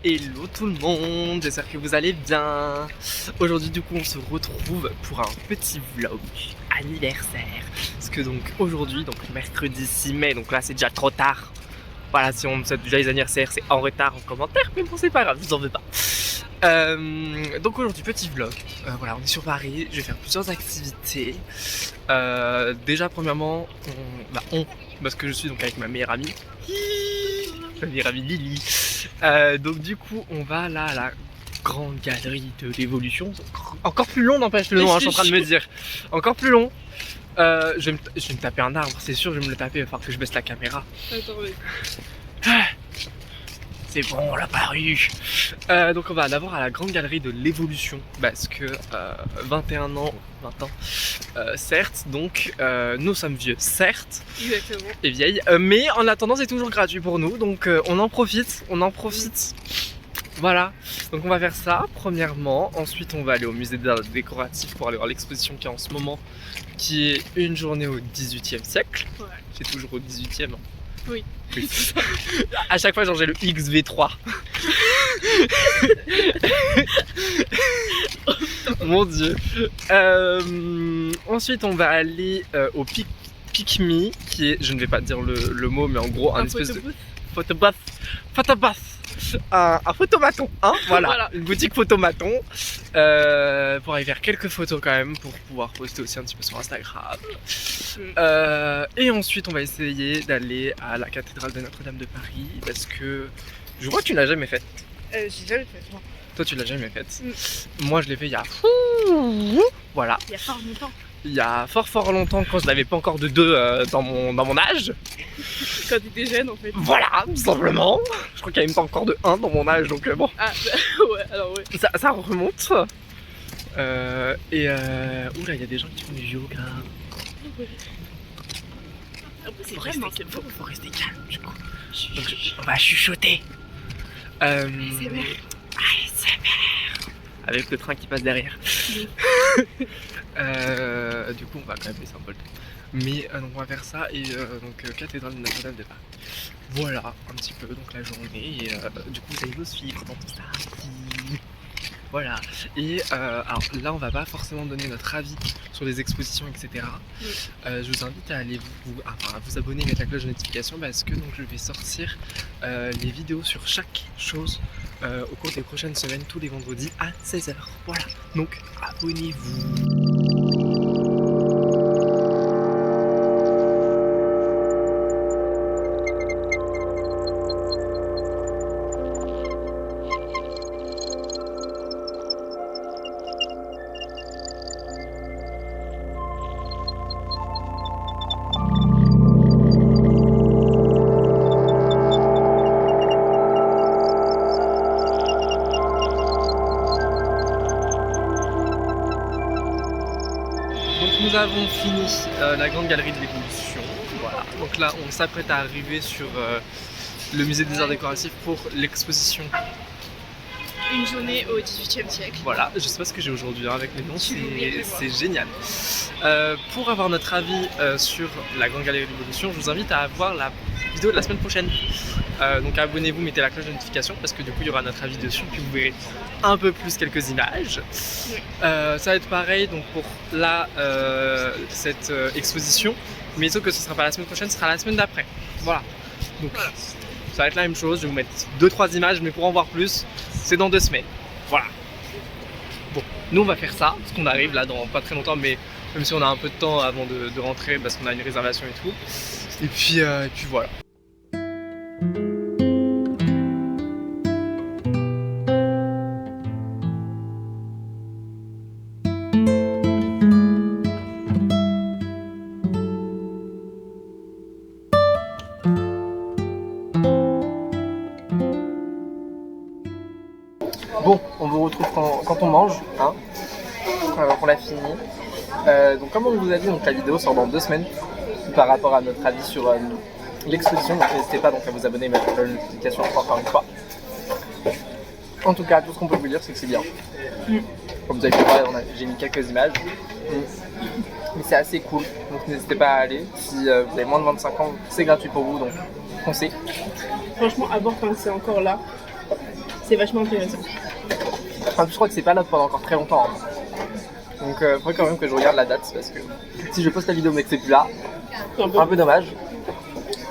Hello tout le monde, j'espère que vous allez bien. Aujourd'hui du coup on se retrouve pour un petit vlog anniversaire. Parce que donc aujourd'hui, donc mercredi 6 mai, donc là c'est déjà trop tard. Voilà, si on souhaite déjà les anniversaires, c'est en retard en commentaire, mais bon c'est pas grave, je vous en veux pas. Donc aujourd'hui petit vlog, voilà on est sur Paris, je vais faire plusieurs activités. Déjà premièrement, parce que je suis donc avec ma meilleure amie. Ma meilleure amie Lily. Donc du coup on va là à la grande galerie de l'évolution. Encore plus long n'empêche le nom, hein, je suis en train de me dire. Encore plus long. Je vais me taper un arbre, c'est sûr je vais me le taper, il va falloir que je baisse la caméra. Attends, oui. C'est bon, on l'a paru. Donc on va d'abord à la grande galerie de l'évolution parce que 21 ans, 20 ans, certes, donc nous sommes vieux, certes, Exactement. et vieilles, mais en attendant c'est toujours gratuit pour nous, donc on en profite, Voilà, donc on va faire ça premièrement, ensuite on va aller au musée d'art décoratif pour aller voir l'exposition qui est en ce moment, qui est une journée au 18e siècle. Ouais. C'est toujours au 18e. Oui. Oui. À chaque fois, genre j'ai le XV3. Mon dieu. Ensuite, on va aller au Pic-Me, qui est, je ne vais pas dire le mot, mais en gros, un espèce de photobooth. Un photomaton, hein, voilà. Une boutique photomaton pour aller faire quelques photos quand même pour pouvoir poster aussi un petit peu sur Instagram. Et ensuite on va essayer d'aller à la cathédrale de Notre-Dame de Paris parce que je crois que tu l'as jamais faite. J'ai jamais fait moi. Toi tu l'as jamais faite. Moi je l'ai fait il y a voilà. Il y a fort longtemps. Il y a fort longtemps quand je n'avais pas encore de 2 dans mon âge. Quand t'étais jeune en fait. Voilà, tout simplement. Je crois qu'il y a même pas encore de 1 dans mon âge, donc bon. Ah bah, ouais, alors ouais. Ça remonte. Oula, il y a des gens qui font du yoga. C'est vraiment c'est beau. Faut rester calme du coup. Donc, on va chuchoter. ASMR. Avec le train qui passe derrière. Du coup, on va quand même laisser un peu le temps. Mais donc on va faire ça et donc cathédrale de Notre-Dame de Paris. Voilà un petit peu donc la journée et du coup vous allez nous suivre dans tout ça. Voilà. Et alors là on va pas forcément donner notre avis sur les expositions etc. Je vous invite à aller vous abonner et mettre la cloche de notification parce que donc je vais sortir les vidéos sur chaque chose au cours des prochaines semaines tous les vendredis à 16h. Voilà. Donc abonnez-vous. Nous avons fini la grande galerie de l'évolution. Voilà. Donc là, on s'apprête à arriver sur le musée des arts décoratifs pour l'exposition. Une journée au 18e siècle. Voilà, je sais pas ce que j'ai aujourd'hui hein, avec les noms, c'est génial. Pour avoir notre avis sur la grande galerie de l'évolution, je vous invite à voir la vidéo de la semaine prochaine. Donc abonnez-vous, mettez la cloche de notification parce que du coup il y aura notre avis dessus puis vous verrez un peu plus quelques images. Ça va être pareil donc pour cette exposition, mais sauf que ce sera pas la semaine prochaine, ce sera la semaine d'après. Voilà. Donc ça va être la même chose, je vais vous mettre 2-3 images mais pour en voir plus, c'est dans 2 semaines. Voilà. Bon, nous on va faire ça, parce qu'on arrive là dans pas très longtemps, mais même si on a un peu de temps avant de rentrer parce qu'on a une réservation et tout. Et puis voilà. Bon, on vous retrouve quand on mange, hein, on l'a fini. Donc comme on vous a dit, donc, la vidéo sort dans 2 semaines par rapport à notre avis sur l'exposition. Donc n'hésitez pas donc, à vous abonner et mettre la notification encore une fois. En tout cas, tout ce qu'on peut vous dire, c'est que c'est bien. Comme vous avez pu voir, j'ai mis quelques images. Mais c'est assez cool, donc n'hésitez pas à aller. Si vous avez moins de 25 ans, c'est gratuit pour vous, donc foncez. Franchement, à voir quand c'est encore là. C'est vachement intéressant. Enfin, je crois que c'est pas là pendant encore très longtemps. Hein. Donc il faudrait quand même que je regarde la date parce que si je poste la vidéo mais que c'est plus là, C'est un peu dommage.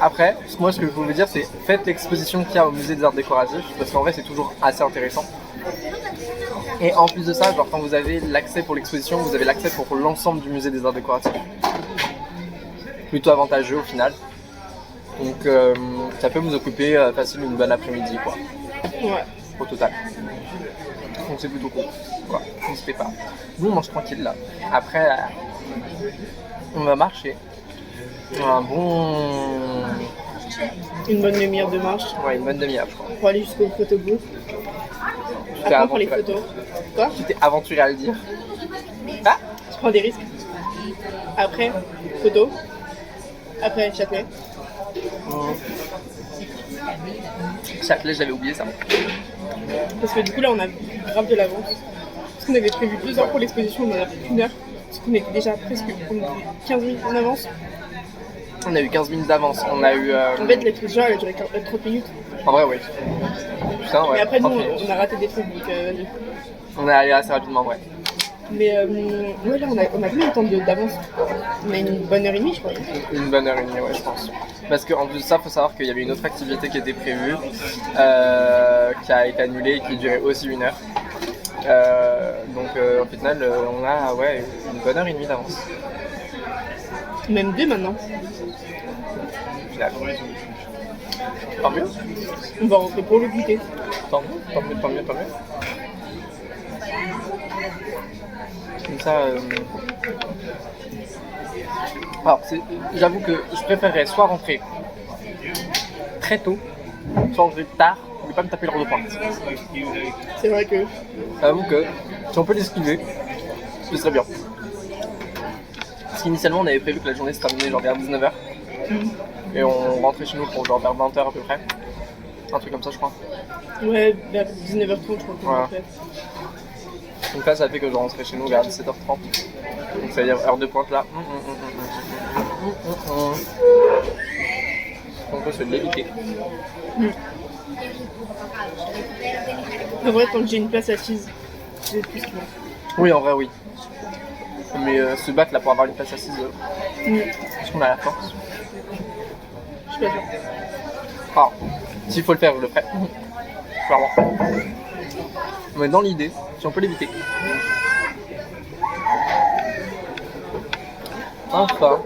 Après, moi ce que je voulais dire c'est faites l'exposition qu'il y a au musée des arts décoratifs parce qu'en vrai c'est toujours assez intéressant. Et en plus de ça, genre quand vous avez l'accès pour l'exposition, vous avez l'accès pour l'ensemble du musée des arts décoratifs. Plutôt avantageux au final. Donc ça peut vous occuper facile une bonne après-midi quoi. Ouais. Au total. Donc c'est plutôt cool. Voilà, n'hésitez pas. Nous on mange tranquille là. Après on va marcher. Un bon... Une bonne demi-heure de marche Ouais, une bonne demi-heure je crois. pour aller jusqu'au photobooth. Après, on prend les photos. Quoi? Tu t'es aventuré à le dire. Ah, Je prends des risques. Après, photo. Après, Châtelet. Châtelet, j'avais oublié ça. Parce que du coup, là, on a grave de l'avance. Parce qu'on avait prévu 2 heures pour l'exposition, on en a plus qu'1 heure. Parce qu'on était déjà presque 15 minutes en avance. On a eu 15 minutes d'avance. On a eu. En fait, l'exposition, elle a duré 30 minutes. En vrai, oui. Putain, ouais. Et après, nous, 30 minutes. on a raté des trucs, donc vas-y. On est allé assez rapidement, ouais. Mais ouais, là, on a combien de temps d'avance? On a une bonne heure et demie, je crois. Une bonne heure et demie, ouais, je pense. Parce qu'en plus de ça, il faut savoir qu'il y avait une autre activité qui était prévue, qui a été annulée et qui durait aussi 1 heure. Donc, au final, on a ouais, une bonne heure et demie d'avance. Même 2 maintenant. Au final. Tant mieux. On va rentrer pour le goûter. Tant mieux, tant mieux, tant mieux, tant mieux. Comme ça. Alors, j'avoue que je préférerais soit rentrer très tôt, soit rentrer tard, mais pas me taper l'heure de pointe. C'est vrai que. J'avoue que si on peut l'esquiver, ce serait bien. Parce qu'initialement, on avait prévu que la journée se terminait genre vers 19h. Et on rentrait chez nous pour genre vers 20h à peu près. Un truc comme ça, je crois. Ouais, vers 19h30, je crois qu'on Voilà. fait. Donc là, ça fait que je rentrerai chez nous vers 17h30. Donc ça veut dire heure de pointe là. On peut se l'éviter. En vrai, tant que j'ai une place assise, c'est plus que bon. Oui, en vrai, oui. Mais se battre là pour avoir une place assise, est-ce qu'on a la force? Je suis pas sûre. Alors, s'il faut le faire, je le ferai. Clairement. Mais dans l'idée, si on peut l'éviter. Enfin,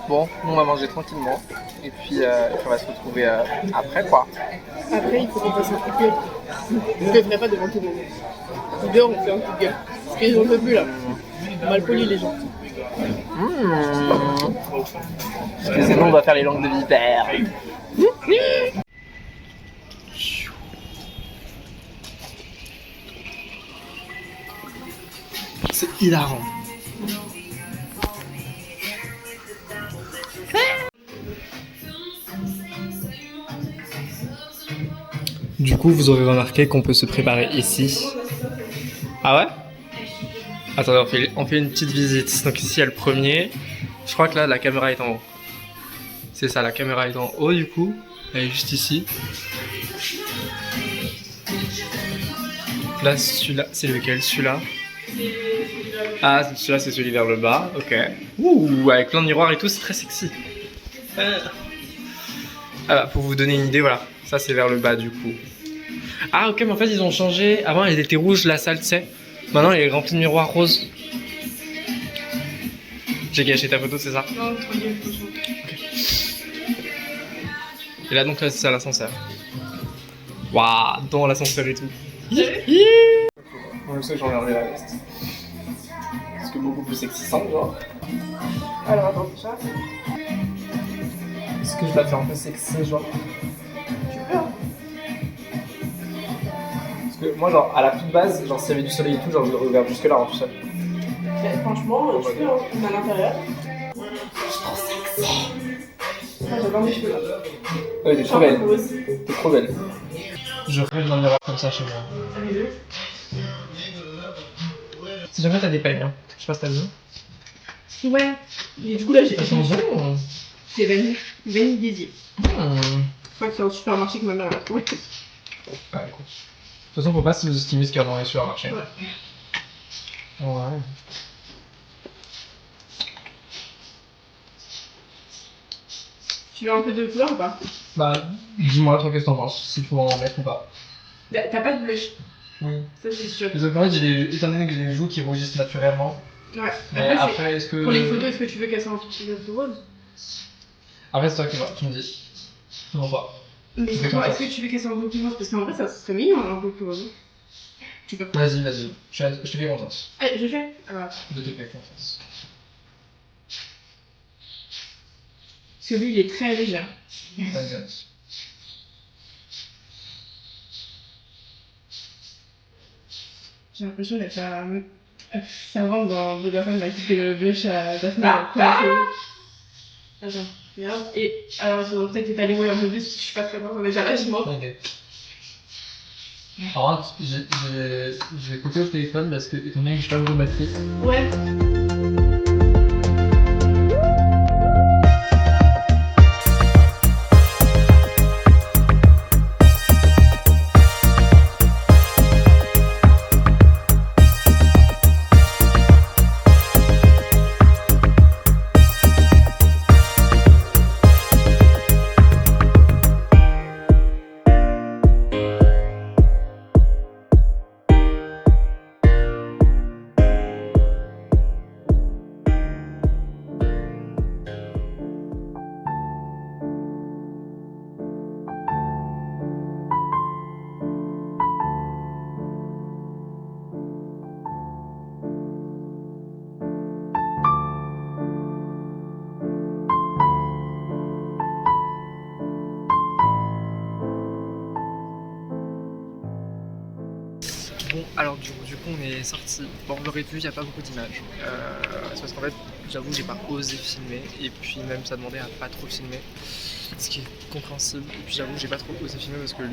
bon, on va manger tranquillement. Et puis on va se retrouver après quoi. Après, il faut qu'on fasse un coup de gueule. Je ne le ferai pas devant tout le monde. Dehors, on fait un coup de gueule. Parce qu'ils en peuvent plus là. Mal polis les gens. Parce que sinon on va faire les langues de vipère. C'est hilarant. Du coup, vous aurez remarqué qu'on peut se préparer ici. Ah ouais? Attendez, on fait une petite visite. Donc ici, il y a le premier. Je crois que là, la caméra est en haut. C'est ça, la caméra est en haut du coup. Elle est juste ici. Là, celui-là, c'est lequel? Celui-là? Ah, celui-là, c'est celui vers le bas. Ok. Ouh, avec plein de miroirs et tout, c'est très sexy. Ah bah, pour vous donner une idée, voilà. Ça, c'est vers le bas du coup. Ah, ok, mais en fait, ils ont changé. Avant, elle était rouge, la salle, tu sais. Maintenant, elle est remplie de miroirs roses. J'ai gâché ta photo, c'est ça? Non, tranquille, franchement. Et là, donc, là, c'est ça l'ascenseur. Waouh, dans l'ascenseur et tout. Moi, je sais que j'en ai enlevé la veste. Parce que beaucoup plus sexissant, genre. Alors, attends, ça. Est-ce que je la fais un peu sexy, genre? Tu peux, hein. Parce que moi, genre, à la toute base, genre, s'il y avait du soleil et tout, genre, je le regarde jusque là, hein, tout seul. Franchement, tu peux, hein. On est à l'intérieur. Je trouve sexy. Ah, j'adore mes cheveux là. Ouais, t'es trop belle. Rose. T'es trop belle. Je rêve d'un miroir comme ça chez moi. Si jamais t'as des peignes, hein. Je sais pas si t'as besoin. Ouais. Et du coup, là, j'ai. Bon. C'est vanille désir. Hmm. Je crois que c'est au supermarché que ma mère l'a trouvé. Ah, écoute. toute façon, faut pas sous-estimer ce qu'il y a dans les supermarchés. Ouais. Ouais. Tu veux un peu de couleur ou pas? Bah, dis-moi, toi, qu'est-ce que t'en penses? Si tu veux en mettre ou pas. T'as pas de blush. Oui. Ça c'est sûr. Les autres, étant donné que j'ai les joues qui rougissent naturellement. Ouais. Mais après, est-ce que. Pour les photos, est-ce que tu veux qu'elles soient un petit peu de rose? Après, c'est toi qui vois, tu me dis. Non, pas. Mais toi, est-ce que tu veux qu'elles soient un peu plus rose? Parce qu'en vrai, ça serait mignon un peu plus rose. Tu peux pas. Vas-y. Je te fais confiance. Allez, je fais. Alors. Je te fais confiance. Parce que lui, il est très léger. Vas-y. J'ai l'impression d'être servante dans Vodafone qui fait le blush à Daphné. Attends, regarde. Et alors, il faudrait peut-être étaler un peu plus, je suis pas très bien, on est déjà là, je m'en. Ok. Alors, j'ai coupé le téléphone parce que, étant donné que je suis pas de batterie. Ouais. Bon, alors du coup on est sorti. Bon, vous l'aurez vu, il n'y a pas beaucoup d'images. C'est parce qu'en fait, j'avoue, j'ai pas osé filmer. Et puis même, ça demandait à pas trop filmer. Ce qui est compréhensible. Et puis j'avoue, j'ai pas trop osé filmer parce que le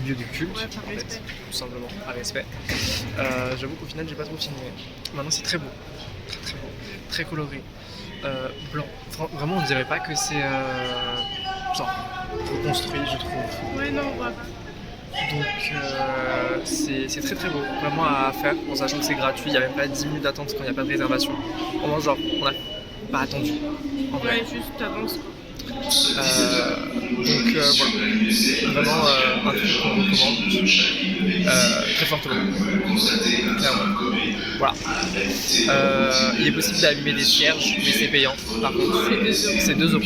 lieu de culte, Ouais, par en respect. fait, tout simplement, par respect. J'avoue qu'au final, j'ai pas trop filmé. Maintenant, c'est très beau. Très beau. Très coloré. Blanc. Vraiment, on dirait pas que c'est genre reconstruit, je trouve. Ouais, non, on voit pas. Donc c'est très beau, vraiment à faire, en sachant que c'est gratuit, il n'y a même pas 10 minutes d'attente quand il n'y a pas de réservation. Vraiment genre, on n'a pas attendu, en vrai. Ouais, juste t'avances quoi. Donc voilà, vraiment un truc qu'on recommande très fortement, clairement. Voilà. Il est possible d'allumer des cierges, mais c'est payant, par contre. C'est 2 euros.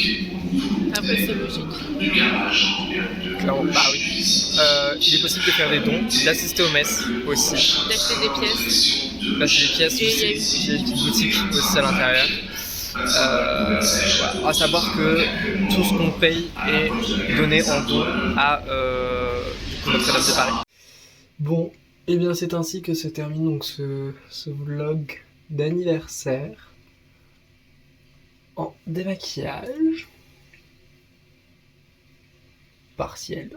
Après, c'est logique. Clairement, bah oui. Il est possible de faire des dons, d'assister aux messes aussi, D'acheter des pièces. d'acheter des pièces Et aussi, il y a une petite boutique aussi à l'intérieur. Voilà. À savoir que tout ce qu'on paye est donné en don à Notre-Dame de Paris. Bon, et bien c'est ainsi que se termine donc ce vlog d'anniversaire en démaquillage partiel.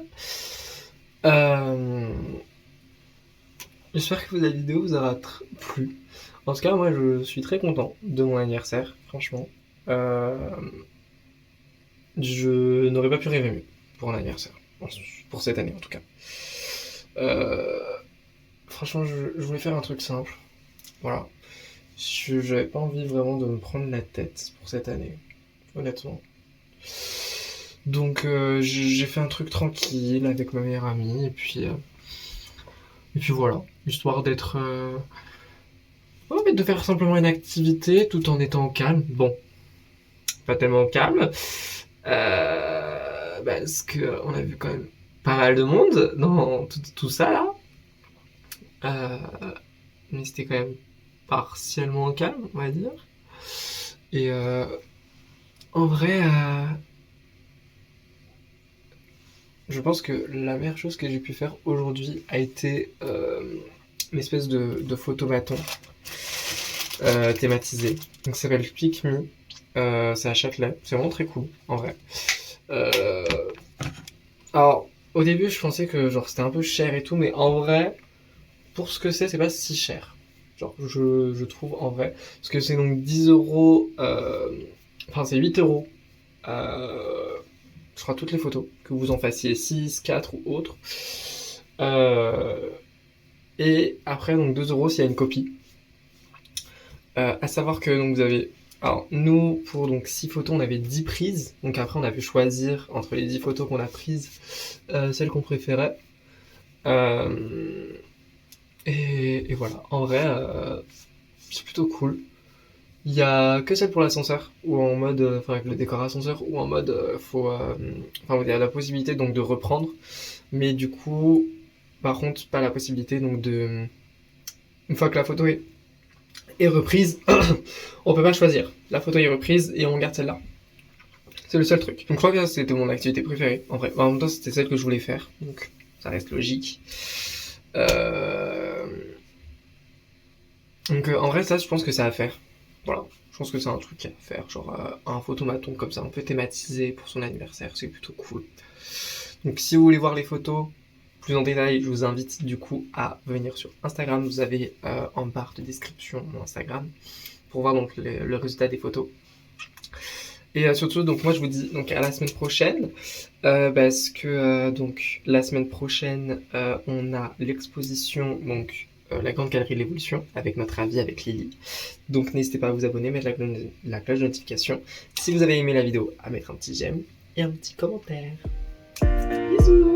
J'espère que la vidéo vous aura plu. En tout cas, moi je suis très content de mon anniversaire, franchement. Je n'aurais pas pu rêver mieux pour un anniversaire, pour cette année en tout cas. Franchement, je voulais faire un truc simple. Voilà. J'avais pas envie vraiment de me prendre la tête pour cette année, honnêtement. Donc j'ai fait un truc tranquille avec ma meilleure amie et puis voilà, histoire d'être de faire simplement une activité tout en étant calme. Bon, pas tellement calme parce que on a vu quand même pas mal de monde dans tout ça là, mais c'était quand même partiellement calme, on va dire. Et en vrai, je pense que la meilleure chose que j'ai pu faire aujourd'hui a été une espèce de photo bâton thématisé. Donc ça s'appelle Pick Me. C'est à Châtelet. C'est vraiment très cool, en vrai. Alors, au début, je pensais que genre c'était un peu cher et tout, mais en vrai, pour ce que c'est pas si cher. Genre, je trouve en vrai. Parce que c'est donc 10 euros. Enfin, c'est 8 euros. Je crois toutes les photos, que vous en fassiez 6, 4 ou autres. Et après, donc 2 € s'il y a une copie. À savoir que donc vous avez... Alors, nous, pour donc 6 photos, on avait 10 prises. Donc après, on a pu choisir entre les 10 photos qu'on a prises, celles qu'on préférait. Et voilà, en vrai, c'est plutôt cool. Il y a que celle pour l'ascenseur, ou en mode, enfin avec le décor ascenseur, ou en mode, enfin il y a la possibilité donc de reprendre, mais du coup, par contre, pas la possibilité donc de, une fois que la photo est reprise, on peut pas choisir. La photo est reprise et on garde celle-là. C'est le seul truc. Donc je crois que ça, c'était mon activité préférée, en vrai. En même temps, c'était celle que je voulais faire, donc ça reste logique. Donc en vrai, ça, je pense que c'est à faire. Voilà, je pense que c'est un truc à faire, genre un photomaton comme ça, un peu thématisé pour son anniversaire, c'est plutôt cool. Donc si vous voulez voir les photos plus en détail, je vous invite du coup à venir sur Instagram. Vous avez en barre de description mon Instagram pour voir donc le résultat des photos. Et surtout, donc moi je vous dis donc à la semaine prochaine, parce que donc la semaine prochaine on a l'exposition donc la Grande Galerie de l'Évolution avec notre avis avec Lily. Donc n'hésitez pas à vous abonner, mettre la cloche de notification. Si vous avez aimé la vidéo, à mettre un petit j'aime et un petit commentaire. Bisous.